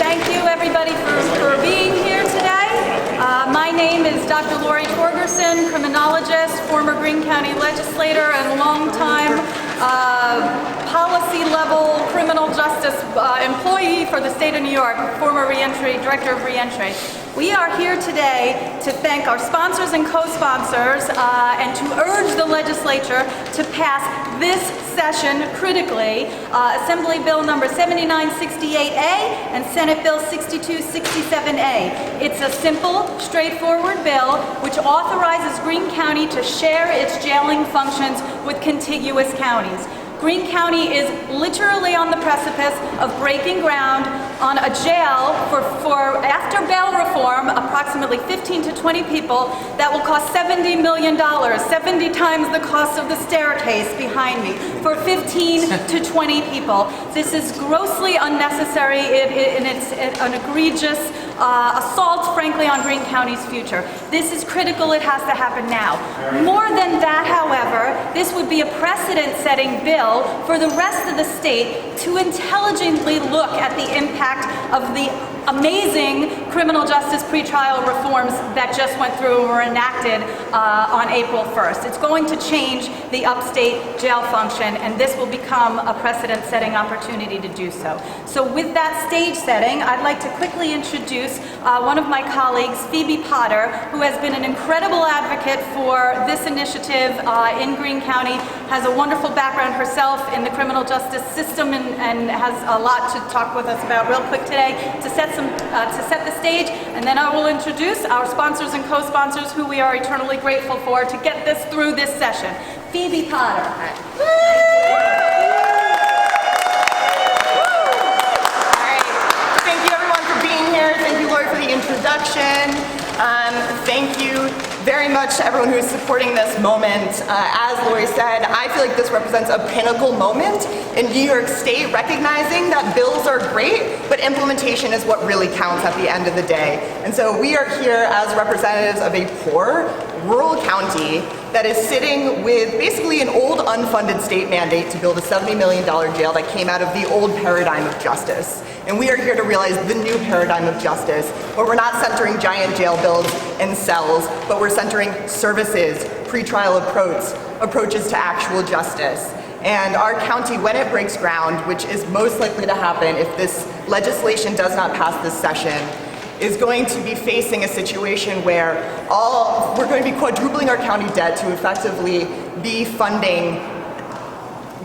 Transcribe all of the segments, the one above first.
Thank you, everybody, for being here today. My name is Dr. Lori Torgerson, criminologist, former Greene County legislator, and longtime policy-level criminal justice employee for the state of New York, former director of reentry. We are here today to thank our sponsors and co-sponsors and to urge the legislature to pass this session critically, Assembly Bill number 7968A and Senate Bill 6267A. It's a simple, straightforward bill which authorizes Greene County to share its jailing functions with contiguous counties. Greene County is literally on the precipice of breaking ground on a jail for after bail reform, approximately 15 to 20 people, that will cost $70 million, 70 times the cost of the staircase behind me, for 15 to 20 people. This is grossly unnecessary, and it's an egregious assault, frankly, on Greene County's future. This is critical. It has to happen now. More than that, however, this would be a precedent-setting bill for the rest of the state to intelligently look at the impact of the amazing criminal justice pretrial reforms that just went through and were enacted on April 1st. It's going to change the upstate jail function, and this will become a precedent-setting opportunity to do so. So with that stage setting, I'd like to quickly introduce one of my colleagues, Phoebe Potter, who has been an incredible advocate for this initiative in Greene County, has a wonderful background herself in the criminal justice system, and has a lot to talk with us about real quick today to set the stage, and then I will introduce our sponsors and co-sponsors who we are eternally grateful for to get this through this session. Phoebe Potter. All right. Thank you everyone for being here. Thank you, Lori, for the introduction. Thank you very much to everyone who is supporting this moment. As Lori said, I feel like this represents a pinnacle moment in New York State, recognizing that bills are great, but implementation is what really counts at the end of the day. And so we are here as representatives of a poor, rural county that is sitting with basically an old unfunded state mandate to build a $70 million jail that came out of the old paradigm of justice. And we are here to realize the new paradigm of justice, where we're not centering giant jail bills and cells, but we're centering services, pretrial approaches to actual justice. And our county, when it breaks ground, which is most likely to happen if this legislation does not pass this session, is going to be facing a situation where we're going to be quadrupling our county debt to effectively be funding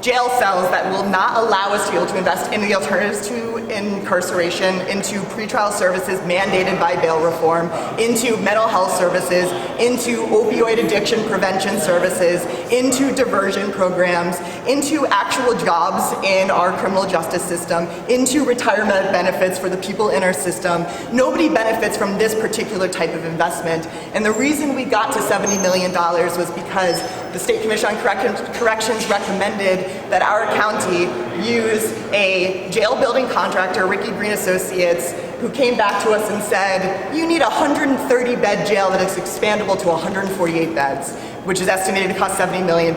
jail cells that will not allow us to be able to invest in the alternatives to incarceration, into pretrial services mandated by bail reform, into mental health services, into opioid addiction prevention services, into diversion programs, into actual jobs in our criminal justice system, into retirement benefits for the people in our system. Nobody benefits from this particular type of investment. And the reason we got to $70 million was because the State Commission on Corrections recommended that our county use a jail building contractor, Ricky Green Associates, who came back to us and said, you need a 130-bed jail that is expandable to 148 beds, which is estimated to cost $70 million.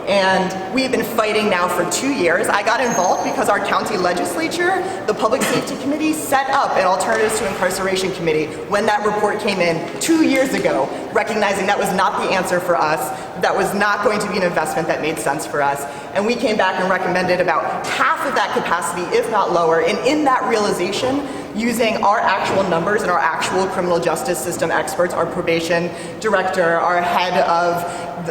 And we've been fighting now for 2 years. I got involved because our county legislature, the Public Safety Committee, set up an Alternatives to Incarceration Committee when that report came in 2 years ago, recognizing that was not the answer for us, that was not going to be an investment that made sense for us. And we came back and recommended about half of that capacity, if not lower. And in that realization, using our actual numbers and our actual criminal justice system experts, our probation director, our head of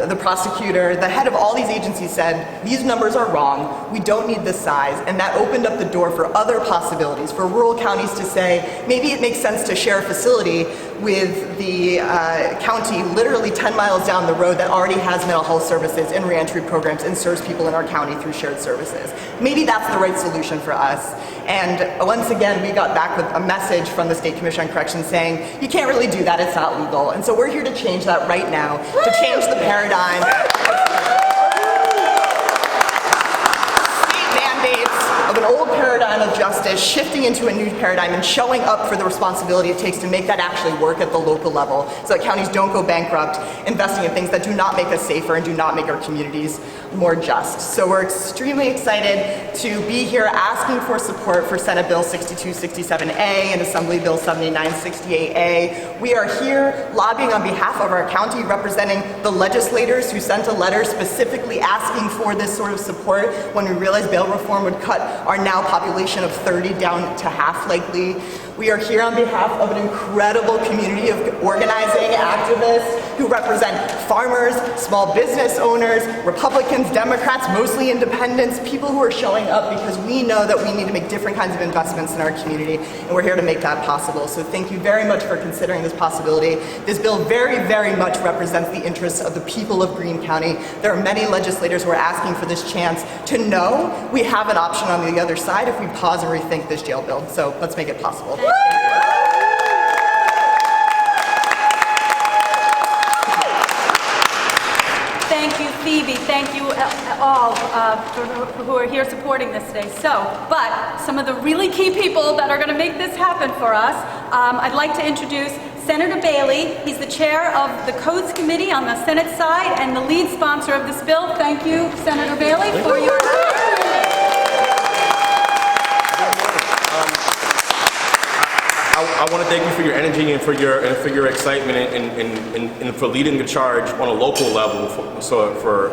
the prosecutor, the head of all these agencies said, these numbers are wrong, we don't need this size, and that opened up the door for other possibilities, for rural counties to say, maybe it makes sense to share a facility with the county literally 10 miles down the road that already has mental health services and reentry programs and serves people in our county through shared services. Maybe that's the right solution for us. And once again, we got back with a message from the State Commission on Corrections saying, you can't really do that, it's not legal. And so we're here to change that right now, to change the paradigm. State mandates of an old paradigm of justice justice, shifting into a new paradigm and showing up for the responsibility it takes to make that actually work at the local level so that counties don't go bankrupt, investing in things that do not make us safer and do not make our communities more just. So we're extremely excited to be here asking for support for Senate Bill 6267A and Assembly Bill 7968A. We are here lobbying on behalf of our county, representing the legislators who sent a letter specifically asking for this sort of support when we realized bail reform would cut our now population of 30 down to half likely. We are here on behalf of an incredible community of organizing activists who represent farmers, small business owners, Republicans, Democrats, mostly independents, people who are showing up because we know that we need to make different kinds of investments in our community, and we're here to make that possible. So thank you very much for considering this possibility. This bill very, very much represents the interests of the people of Greene County. There are many legislators who are asking for this chance to know we have an option on the other side if we pause and rethink this jail bill. So let's make it possible. Thank you, Phoebe. Thank you all who are here supporting this today. But some of the really key people that are going to make this happen for us, I'd like to introduce Senator Bailey. He's the chair of the Codes Committee on the Senate side and the lead sponsor of this bill. Thank you, Senator Bailey, for your... I want to thank you for your energy and for your excitement and for leading the charge on a local level for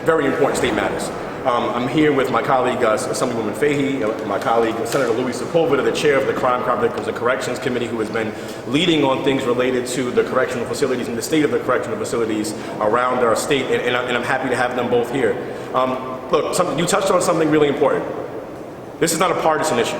very important state matters. I'm here with my colleague, Assemblywoman Fahey, my colleague, Senator Louis Sepulveda, the chair of the Crime Victims and Corrections Committee, who has been leading on things related to the correctional facilities and the state of the correctional facilities around our state, and I'm happy to have them both here. Look, you touched on something really important. This is not a partisan issue.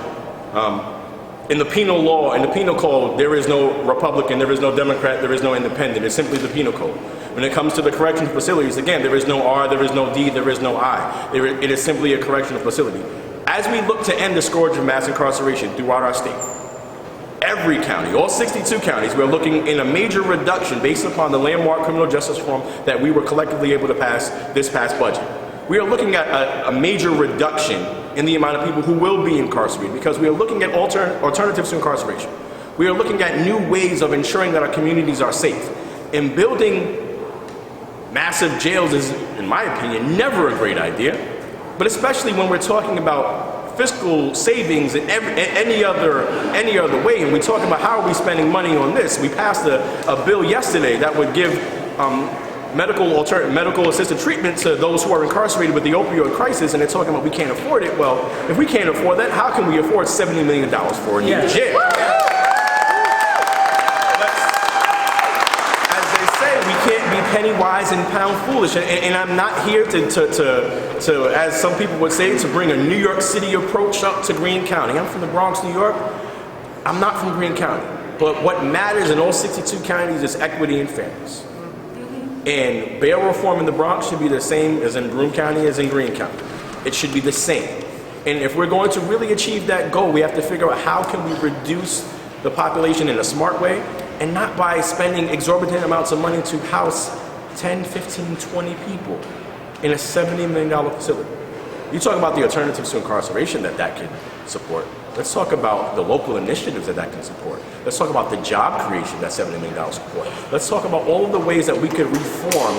In the penal law, in the penal code, there is no Republican, there is no Democrat, there is no independent. It's simply the penal code. When it comes to the correctional facilities, again, there is no R, there is no D, there is no I. It is simply a correctional facility. As we look to end the scourge of mass incarceration throughout our state, every county, all 62 counties, we're looking in a major reduction based upon the landmark criminal justice reform that we were collectively able to pass this past budget. We are looking at a major reduction in the amount of people who will be incarcerated because we are looking at alternatives to incarceration. We are looking at new ways of ensuring that our communities are safe. And building massive jails is, in my opinion, never a great idea, but especially when we're talking about fiscal savings in any other way, and we talk about how are we spending money on this. We passed a bill yesterday that would give medical assisted treatment to those who are incarcerated with the opioid crisis, and they're talking about we can't afford it. Well, if we can't afford that, how can we afford $70 million for a new jail? As they say, we can't be penny wise and pound foolish. And I'm not here to, as some people would say, to bring a New York City approach up to Greene County. I'm from the Bronx, New York. I'm not from Greene County. But what matters in all 62 counties is equity and fairness. And bail reform in the Bronx should be the same as in Broome County as in Greene County. It should be the same. And if we're going to really achieve that goal, we have to figure out how can we reduce the population in a smart way and not by spending exorbitant amounts of money to house 10, 15, 20 people in a $70 million facility. You talk about the alternatives to incarceration that can support. Let's talk about the local initiatives that can support. Let's talk about the job creation that $70 million support. Let's talk about all of the ways that we could reform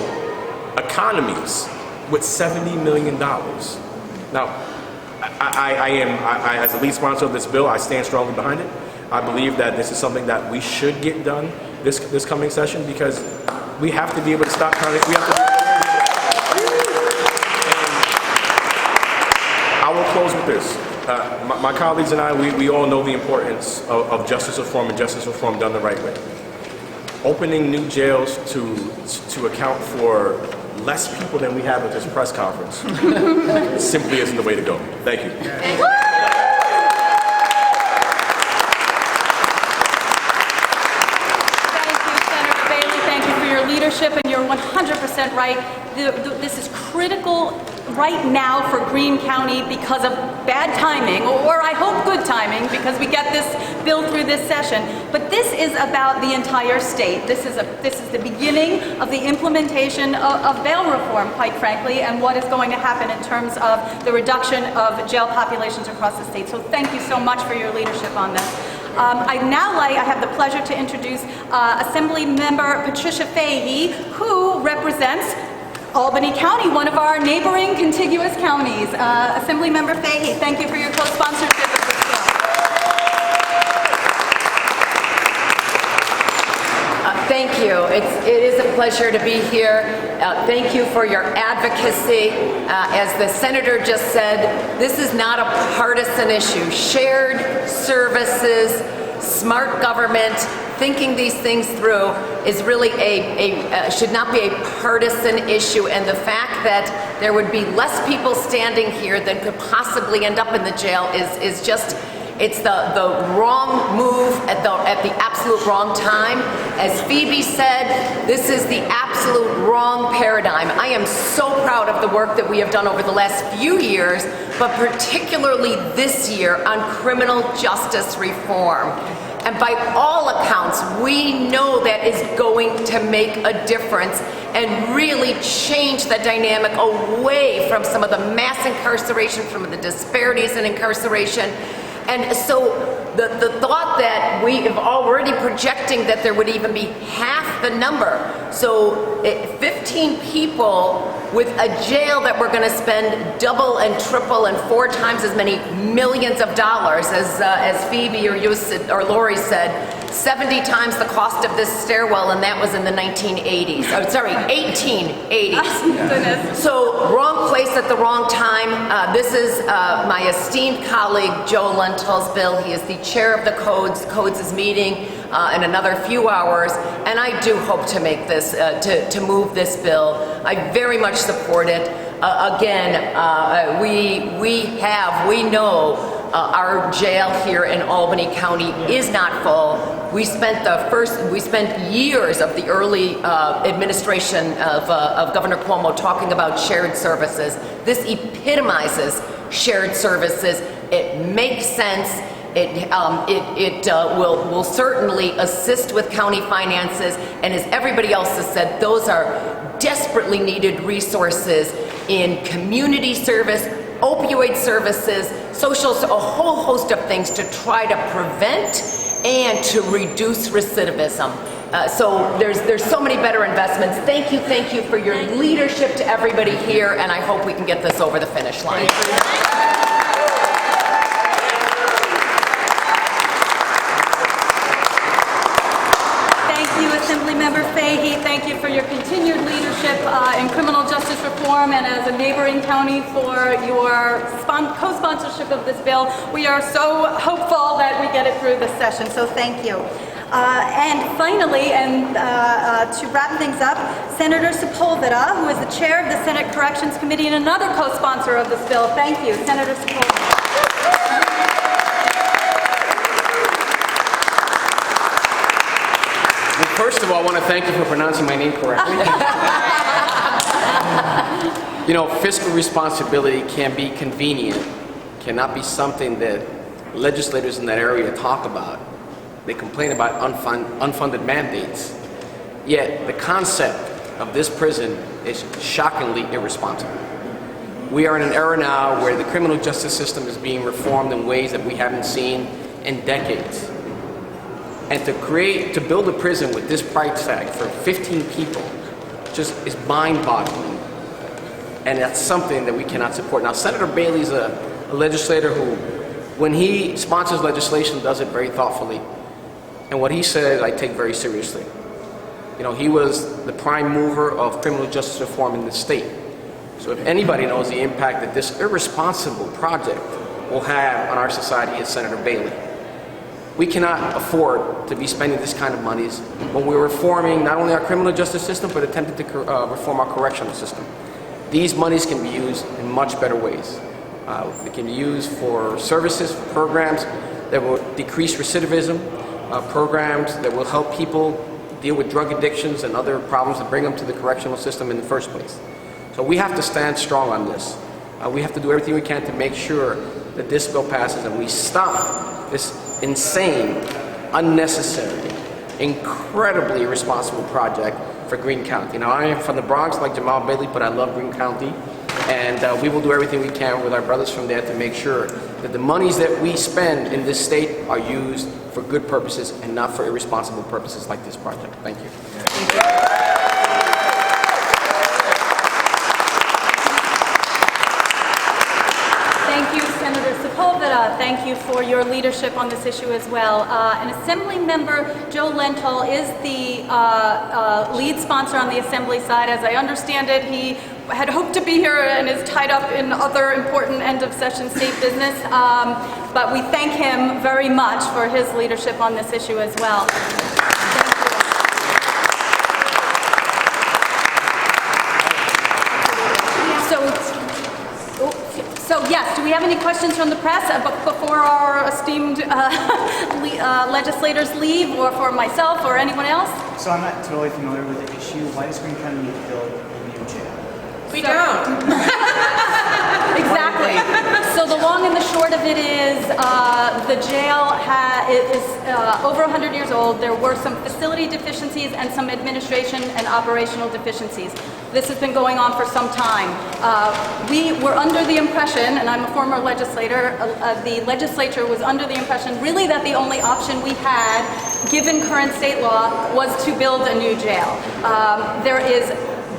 economies with $70 million. Now, I as the lead sponsor of this bill, I stand strongly behind it. I believe that this is something that we should get done this coming session because we have to be able to stop counting. We have to. I will close with this. My colleagues and I, we all know the importance of justice reform and justice reform done the right way. Opening new jails to account for less people than we have at this press conference simply isn't the way to go. Thank you. Thank you, Senator Bailey. Thank you for your leadership. leadership, and you're 100% right. This is critical right now for Greene County because of bad timing, or I hope good timing, because we get this bill through this session. But this is about the entire state. This is the beginning of the implementation of bail reform, quite frankly, and what is going to happen in terms of the reduction of jail populations across the state. So thank you so much for your leadership on this. I have the pleasure to introduce Assembly Member Patricia Fahey, who represents Albany County, one of our neighboring contiguous counties. Assembly Member Fahey, thank you for your co-sponsorship of this bill. Thank you. It is a pleasure to be here. Thank you for your advocacy. As the Senator just said, this is not a partisan issue. Shared services, smart government, thinking these things through is really should not be a partisan issue, and the fact that there would be less people standing here than could possibly end up in the jail is just, it's the wrong move at the absolute wrong time. As Phoebe said, this is the absolute wrong paradigm. I am so proud of the work that we have done over the last few years, but particularly this year on criminal justice reform. And by all accounts, we know that is going to make a difference and really change the dynamic away from some of the mass incarceration, from the disparities in incarceration. And so the thought that we have already projecting that there would even be half the number, so 15 people with a jail that we're going to spend double and triple and 4 times as many millions of dollars, as Phoebe or Lori said, 70 times the cost of this stairwell, and that was in the 1980s. Oh, sorry, 1880s. Goodness. So wrong place at the wrong time. This is my esteemed colleague Joe Lentul's bill. He is the chair of the Codes. Codes is meeting in another few hours, and I do hope to make this, to move this bill. I very much support it. We know our jail here in Albany County is not full. We spent years of the early administration of Governor Cuomo talking about shared services. This epitomizes shared services. It makes sense. It will certainly assist with county finances, and as everybody else has said, those are desperately needed resources in community service, opioid services, a whole host of things to try to prevent and to reduce recidivism. So there's so many better investments. Thank you for your leadership to everybody here, and I hope we can get this over the finish line. Assemblymember Fahey, thank you for your continued leadership in criminal justice reform, and as a neighboring county for your co-sponsorship of this bill. We are so hopeful that we get it through this session, so thank you. And finally, to wrap things up, Senator Sepulveda, who is the chair of the Senate Corrections Committee and another co-sponsor of this bill. Thank you, Senator Sepulveda. First of all, I want to thank you for pronouncing my name correctly. You know, fiscal responsibility can be convenient, cannot be something that legislators in that area talk about. They complain about unfunded mandates. Yet the concept of this prison is shockingly irresponsible. We are in an era now where the criminal justice system is being reformed in ways that we haven't seen in decades. And to build a prison with this price tag for 15 people just is mind-boggling. And that's something that we cannot support. Now, Senator Bailey's a legislator who, when he sponsors legislation, does it very thoughtfully. And what he says, I take very seriously. You know, he was the prime mover of criminal justice reform in the state. So if anybody knows the impact that this irresponsible project will have on our society, it's Senator Bailey. We cannot afford to be spending this kind of monies when we're reforming not only our criminal justice system, but attempting to reform our correctional system. These monies can be used in much better ways. They can be used for services, for programs that will decrease recidivism, programs that will help people deal with drug addictions and other problems that bring them to the correctional system in the first place. So we have to stand strong on this. We have to do everything we can to make sure that this bill passes and we stop this insane, unnecessary, incredibly irresponsible project for Greene County. Now, I am from the Bronx like Jamal Bailey, but I love Greene County. And we will do everything we can with our brothers from there to make sure that the monies that we spend in this state are used for good purposes and not for irresponsible purposes like this project. Thank you. Thank you, Senator Sepulveda. Thank you for your leadership on this issue as well. An Assembly member, Joe Lenthal, is the lead sponsor on the Assembly side. As I understand it, he had hoped to be here and is tied up in other important end-of-session state business. But we thank him very much for his leadership on this issue as well. So yes, do we have any questions from the press before our esteemed legislators leave, or for myself or anyone else? So I'm not totally familiar with the issue. Why does Greene County need to build a new jail? We don't. Exactly. So the long and the short of it is the jail is over 100 years old. There were some facility deficiencies and some administration and operational deficiencies. This has been going on for some time. We were under the impression, and I'm a former legislator, the legislature was under the impression really that the only option we had, given current state law, was to build a new jail. There is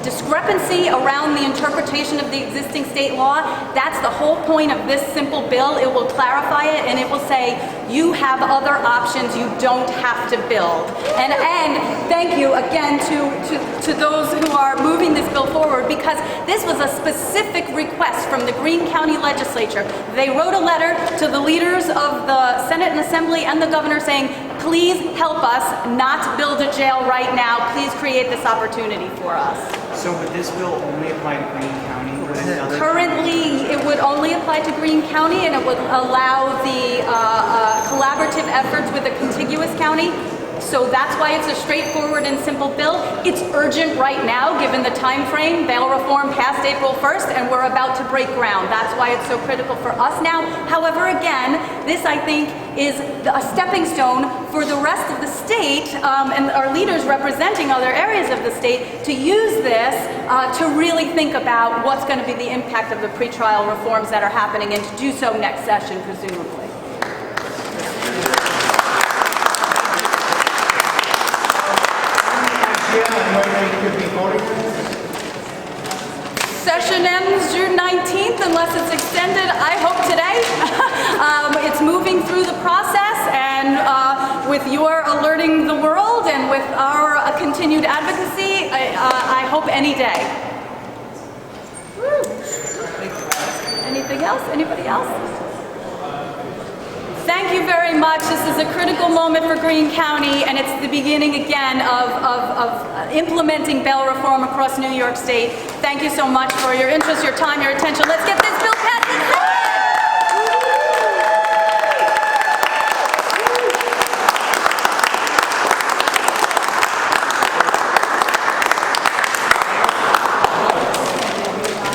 discrepancy around the interpretation of the existing state law. That's the whole point of this simple bill. It will clarify it, and it will say you have other options. You don't have to build. And thank you again to those who are moving this bill forward, because this was a specific request from the Greene County Legislature. They wrote a letter to the leaders of the Senate and Assembly and the governor saying, please help us not build a jail right now. Please create this opportunity for us. So would this bill only apply to Greene County or any other? Currently, it would only apply to Greene County, and it would allow the collaborative efforts with a contiguous county. So that's why it's a straightforward and simple bill. It's urgent right now, given the time frame. Bail reform passed April 1st, and we're about to break ground. That's why it's so critical for us now. However, again, this, I think, is a stepping stone for the rest of the state and our leaders representing other areas of the state to use this to really think about what's going to be the impact of the pretrial reforms that are happening, and to do so next session, presumably. Session ends June 19th unless it's extended, I hope today. It's moving through the process, and with your alerting the world and with our continued advocacy, I hope any day. Woo. Anything else? Anybody else? Thank you very much. This is a critical moment for Greene County, and it's the beginning again of implementing bail reform across New York State. Thank you so much for your interest, your time, your attention. Let's get this bill passed.